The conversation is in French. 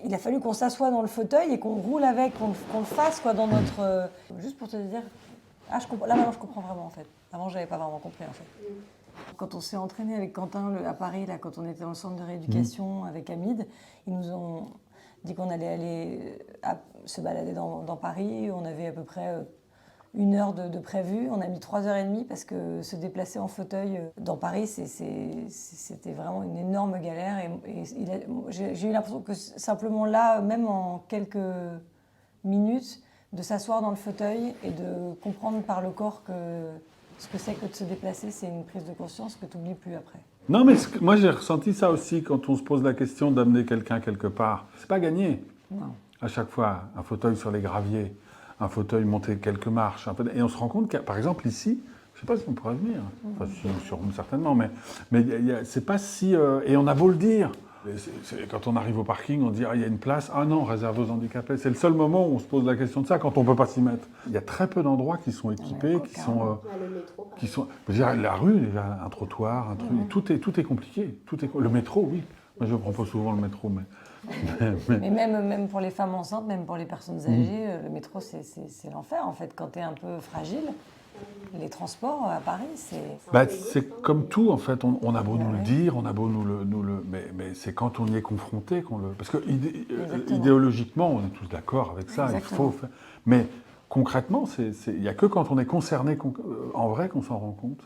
il a fallu qu'on s'assoie dans le fauteuil et qu'on roule avec, qu'on le fasse quoi, dans notre... Juste pour te dire, là maintenant je comprends vraiment en fait. Avant j'avais pas vraiment compris en fait. Quand on s'est entraîné avec Quentin à Paris, là, quand on était dans le centre de rééducation avec Hamid, ils nous ont dit qu'on allait aller se balader dans Paris. On avait à peu près 1 heure de prévu. On a mis 3h30 parce que se déplacer en fauteuil dans Paris, c'était vraiment une énorme galère. Et j'ai eu l'impression que simplement là, même en quelques minutes, de s'asseoir dans le fauteuil et de comprendre par le corps que ce que c'est que de se déplacer, c'est une prise de conscience que tu n'oublies plus après. Non, mais moi j'ai ressenti ça aussi quand on se pose la question d'amener quelqu'un quelque part. C'est pas gagné. Non. À chaque fois, un fauteuil sur les graviers, un fauteuil monter quelques marches. Et on se rend compte que, par exemple, ici, je ne sais pas si on pourra venir, enfin, certainement, mais c'est pas si... et on a beau le dire. Quand on arrive au parking, on dit « Ah, il y a une place. Ah non, réservée aux handicapés. » C'est le seul moment où on se pose la question de ça, quand on ne peut pas s'y mettre. Il y a très peu d'endroits qui sont équipés, qui sont... je veux dire, la rue, il y a un trottoir, un truc, tout est compliqué. Le métro, oui. Moi, je prends pas souvent le métro, mais même pour les femmes enceintes, même pour les personnes âgées, le métro, c'est l'enfer, en fait. Quand tu es un peu fragile, les transports à Paris, c'est... c'est comme tout, en fait. On a beau nous le dire, on a beau nous le... Mais c'est quand on y est confronté qu'on le... Parce que idéologiquement, on est tous d'accord avec ça. Exactement. Il faut faire... Mais concrètement, il n'y a que quand on est concerné en vrai qu'on s'en rend compte.